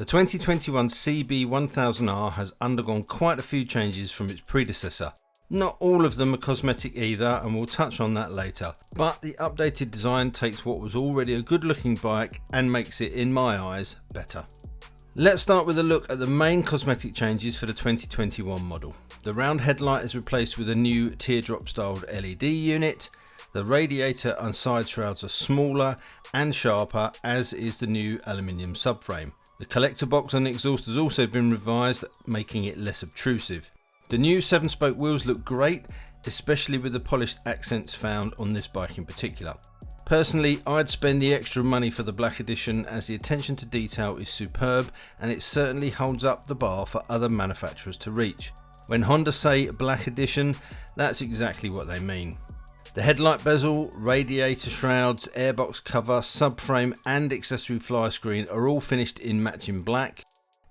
The 2021 CB1000R has undergone quite a few changes from its predecessor. Not all of them are cosmetic either, and we'll touch on that later, but the updated design takes what was already a good looking bike and makes it, in my eyes, better. Let's start with a look at the main cosmetic changes for the 2021 model. The round headlight is replaced with a new teardrop styled LED unit. The radiator and side shrouds are smaller and sharper, as is the new aluminium subframe. The collector box on the exhaust has also been revised, making it less obtrusive. The new 7-spoke wheels look great, especially with the polished accents found on this bike in particular. Personally, I'd spend the extra money for the black edition, as the attention to detail is superb and it certainly holds up the bar for other manufacturers to reach. When Honda say black edition, that's exactly what they mean. The headlight bezel, radiator shrouds, airbox cover, subframe and accessory fly screen are all finished in matching black.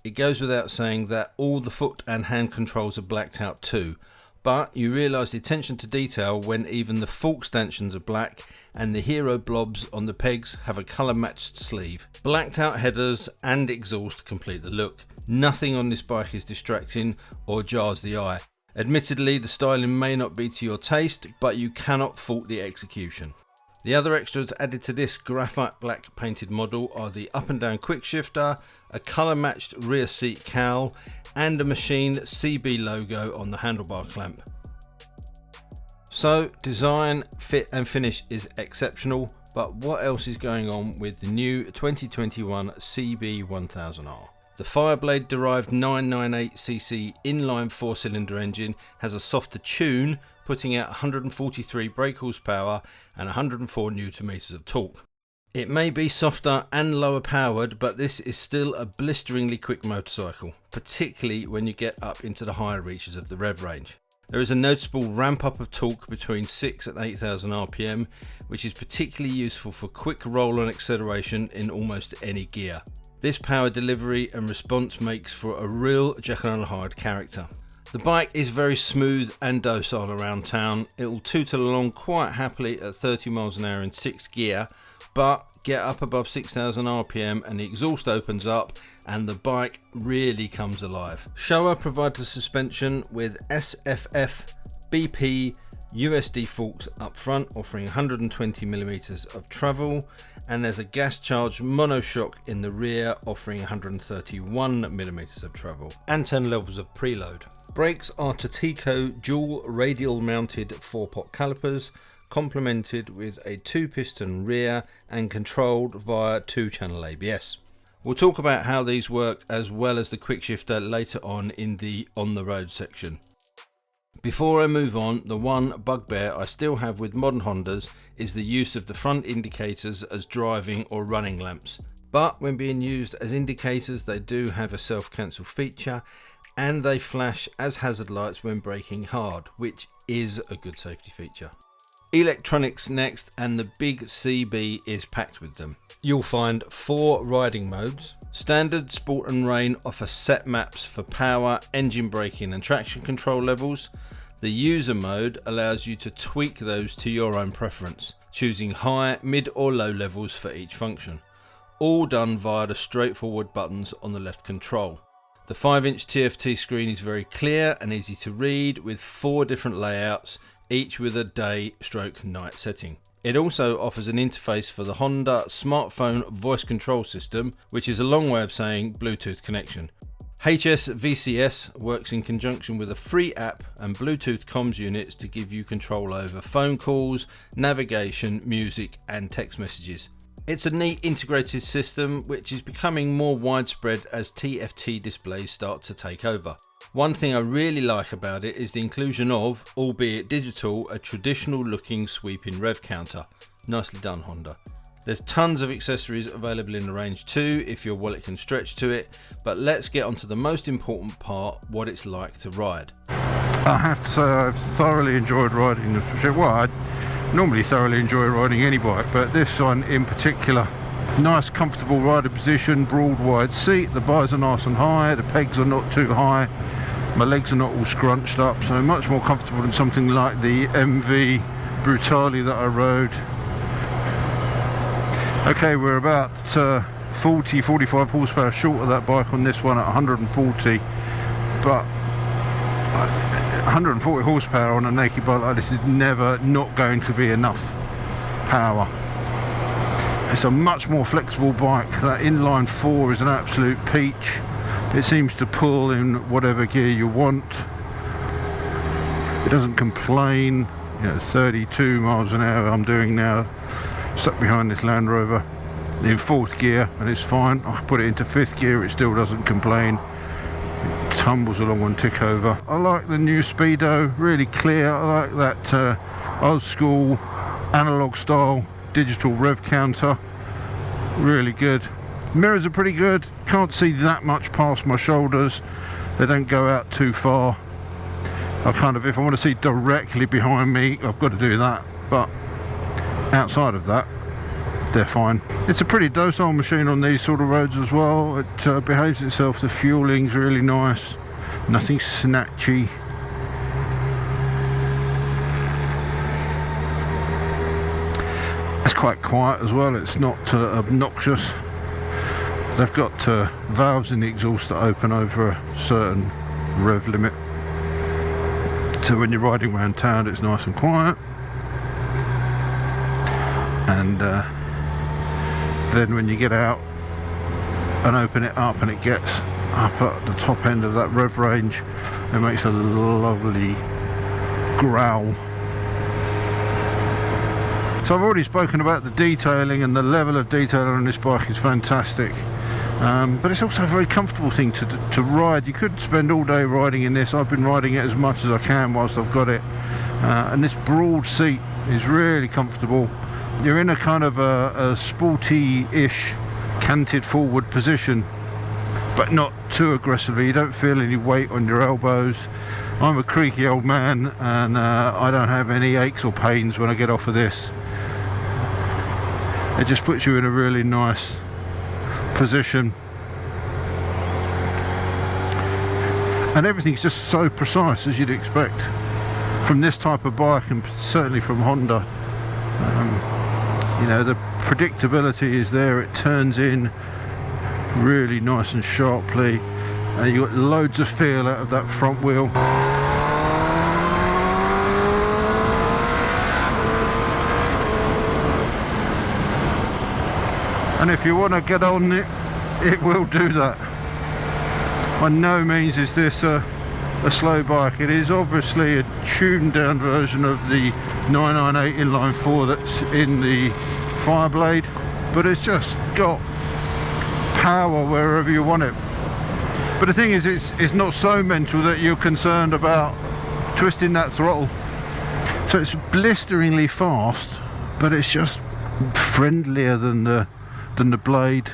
It goes without saying that all the foot and hand controls are blacked out too, but you realise the attention to detail when even the fork stanchions are black and the hero blobs on the pegs have a colour matched sleeve. Blacked out headers and exhaust complete the look. Nothing on this bike is distracting or jars the eye. Admittedly, the styling may not be to your taste, but you cannot fault the execution. The other extras added to this graphite black painted model are the up and down quick shifter, a colour matched rear seat cowl and a machined CB logo on the handlebar clamp. So design, fit and finish is exceptional, but what else is going on with the new 2021 CB1000R? The Fireblade derived 998cc inline 4-cylinder engine has a softer tune, putting out 143 brake horsepower and 104 Nm of torque. It may be softer and lower powered, but this is still a blisteringly quick motorcycle, particularly when you get up into the higher reaches of the rev range. There is a noticeable ramp up of torque between 6 and 8,000 RPM, which is particularly useful for quick roll and acceleration in almost any gear. This power delivery and response makes for a real Jekyll and Hyde character. The bike is very smooth and docile around town. It will tootle along quite happily at 30 miles an hour in 6th gear, but get up above 6,000 RPM and the exhaust opens up and the bike really comes alive. Showa provides the suspension with SFF BP USD forks up front, offering 120mm of travel, and there's a gas charged monoshock in the rear offering 131mm of travel and 10 levels of preload. Brakes are Tatico dual radial mounted 4-pot calipers, complemented with a 2-piston rear and controlled via 2-channel ABS. We'll talk about how these work as well as the quick shifter later on in the on the road section. Before I move on, the one bugbear I still have with modern Hondas is the use of the front indicators as driving or running lamps. But when being used as indicators, they do have a self-cancel feature and they flash as hazard lights when braking hard, which is a good safety feature. Electronics next, and the big CB is packed with them. You'll find 4 riding modes. Standard, Sport and Rain offer set maps for power, engine braking and traction control levels. The user mode allows you to tweak those to your own preference, choosing high, mid or low levels for each function. All done via the straightforward buttons on the left control. The 5-inch TFT screen is very clear and easy to read, with 4 different layouts, each with a day/night setting. It also offers an interface for the Honda smartphone voice control system, which is a long way of saying Bluetooth connection. HSVCS works in conjunction with a free app and Bluetooth comms units to give you control over phone calls, navigation, music and text messages. It's a neat integrated system which is becoming more widespread as TFT displays start to take over. One thing I really like about it is the inclusion of, albeit digital, a traditional looking sweeping rev counter. Nicely done, Honda. There's tons of accessories available in the range too if your wallet can stretch to it, but let's get on to the most important part, what it's like to ride. I have to say I've thoroughly enjoyed riding this. Well, I normally thoroughly enjoy riding any bike, but this one in particular. Nice comfortable rider position, broad wide seat, the bars are nice and high, the pegs are not too high, my legs are not all scrunched up, so much more comfortable than something like the MV Brutale that I rode. Okay, we're about 45 horsepower short of that bike on this one at 140, but 140 horsepower on a naked bike like this is never not going to be enough power. It's a much more flexible bike. That inline 4 is an absolute peach. It seems to pull in whatever gear you want. It doesn't complain. You know, 32 miles an hour I'm doing now, stuck behind this Land Rover in 4th gear, and it's fine. I put it into 5th gear, it still doesn't complain. It tumbles along on tick over. I like the new Speedo, really clear. I like that old school analog style digital rev counter, really good. Mirrors are pretty good, can't see that much past my shoulders, they don't go out too far. I kind of, if I want to see directly behind me, I've got to do that, but outside of that they're fine. It's a pretty docile machine on these sort of roads as well. It behaves itself, the fueling's really nice, nothing snatchy. It's quite quiet as well, it's not obnoxious. They've got valves in the exhaust that open over a certain rev limit, so when you're riding around town it's nice and quiet. And then when you get out and open it up and it gets up at the top end of that rev range, it makes a lovely growl. So I've already spoken about the detailing, and the level of detail on this bike is fantastic. But it's also a very comfortable thing to ride. You could spend all day riding in this. I've been riding it as much as I can whilst I've got it. And this broad seat is really comfortable. You're in a kind of a sporty-ish canted forward position, but not too aggressively. You don't feel any weight on your elbows. I'm a creaky old man, and I don't have any aches or pains when I get off of this. It just puts you in a really nice position, and everything's just so precise, as you'd expect from this type of bike, and certainly from Honda. You know, the predictability is there. It turns in really nice and sharply, and you got loads of feel out of that front wheel. And if you want to get on it, it will do that. By no means is this a slow bike. It is obviously a tuned down version of the 998 inline 4 that's in the Fireblade, but it's just got power wherever you want it. But the thing is, it's not so mental that you're concerned about twisting that throttle. So it's blisteringly fast, but it's just friendlier than the Blade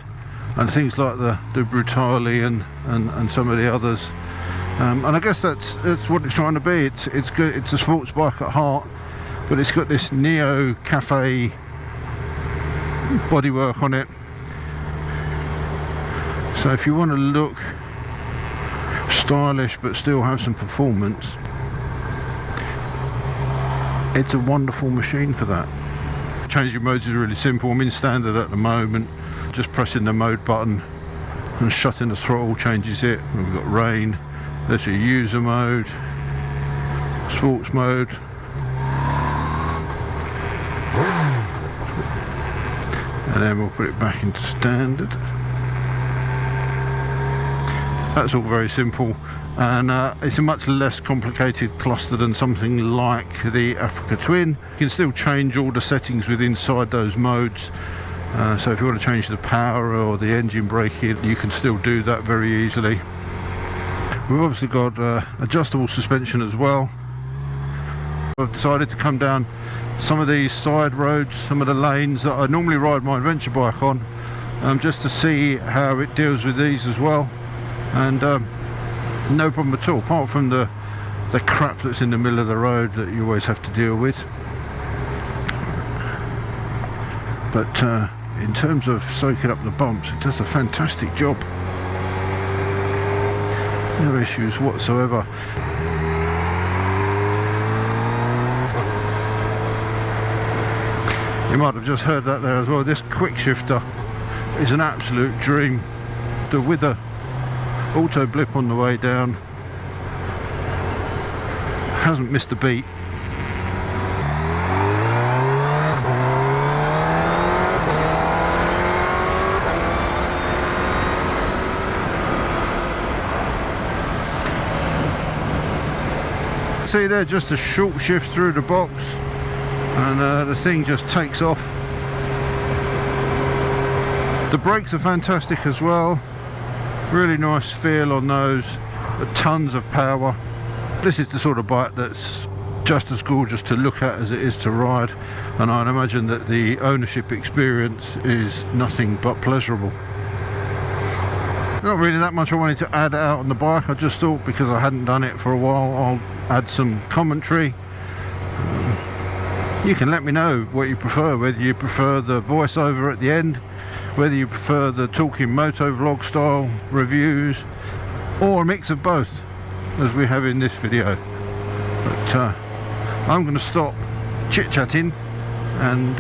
and things like the Brutale and some of the others. And I guess that's what it's trying to be. It's good. It's a sports bike at heart, but it's got this neo cafe bodywork on it. So if you want to look stylish but still have some performance, it's a wonderful machine for that. Changing modes is really simple. I'm in standard at the moment. Just pressing the mode button and shutting the throttle changes it. We've got rain. There's your user mode, sports mode, and then we'll put it back into standard. That's all very simple, and it's a much less complicated cluster than something like the Africa Twin. You can still change all the settings within inside those modes. So if you want to change the power or the engine braking, you can still do that very easily. We've obviously got adjustable suspension as well. I've decided to come down some of these side roads, some of the lanes that I normally ride my adventure bike on, just to see how it deals with these as well. And no problem at all, apart from the crap that's in the middle of the road that you always have to deal with. But in terms of soaking up the bumps, it does a fantastic job. No issues whatsoever. You might have just heard that there as well. This quick shifter is an absolute dream. With the auto blip on the way down, hasn't missed a beat. See there, just a short shift through the box and the thing just takes off. The brakes are fantastic as well, really nice feel on those, tons of power. This is the sort of bike that's just as gorgeous to look at as it is to ride, and I'd imagine that the ownership experience is nothing but pleasurable. Not really that much I wanted to add out on the bike. I just thought, because I hadn't done it for a while, I'll add some commentary. You can let me know what you prefer, whether you prefer the voiceover at the end, whether you prefer the talking moto vlog style reviews, or a mix of both, as we have in this video. But I'm going to stop chit-chatting and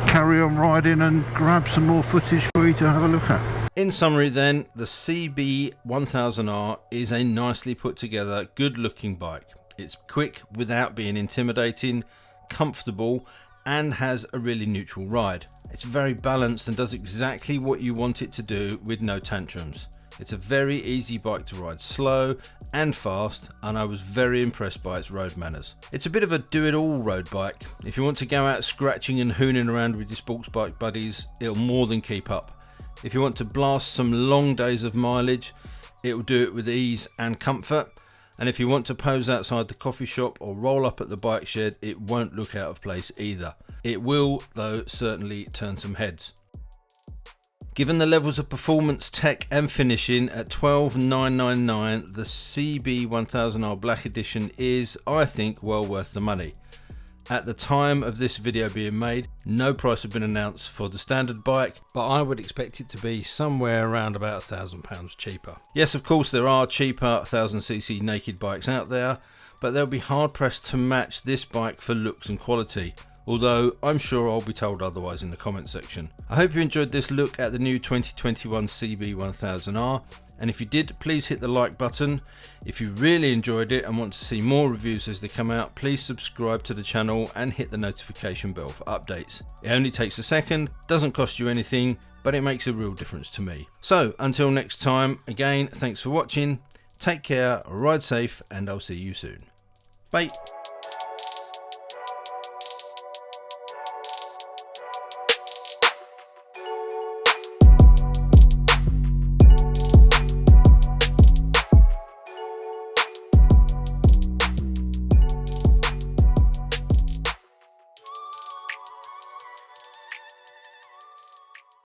carry on riding and grab some more footage for you to have a look at. In summary then, the CB1000R is a nicely put together, good looking bike. It's quick without being intimidating, comfortable, and has a really neutral ride. It's very balanced and does exactly what you want it to do with no tantrums. It's a very easy bike to ride slow and fast, and I was very impressed by its road manners. It's a bit of a do-it-all road bike. If you want to go out scratching and hooning around with your sports bike buddies, it'll more than keep up. If you want to blast some long days of mileage, it will do it with ease and comfort. And if you want to pose outside the coffee shop or roll up at the bike shed, it won't look out of place either. It will, though, certainly turn some heads. Given the levels of performance, tech and finishing, at $12,999, the CB1000R Black Edition is, I think, well worth the money. At the time of this video being made, no price had been announced for the standard bike, but I would expect it to be somewhere around about £1,000 cheaper. Yes, of course, there are cheaper 1000cc naked bikes out there, but they'll be hard pressed to match this bike for looks and quality, although I'm sure I'll be told otherwise in the comment section. I hope you enjoyed this look at the new 2021 CB1000R, and if you did, please hit the like button. If you really enjoyed it and want to see more reviews as they come out, please subscribe to the channel and hit the notification bell for updates. It only takes a second, doesn't cost you anything, but it makes a real difference to me. So until next time, again, thanks for watching, take care, ride safe, and I'll see you soon. Bye.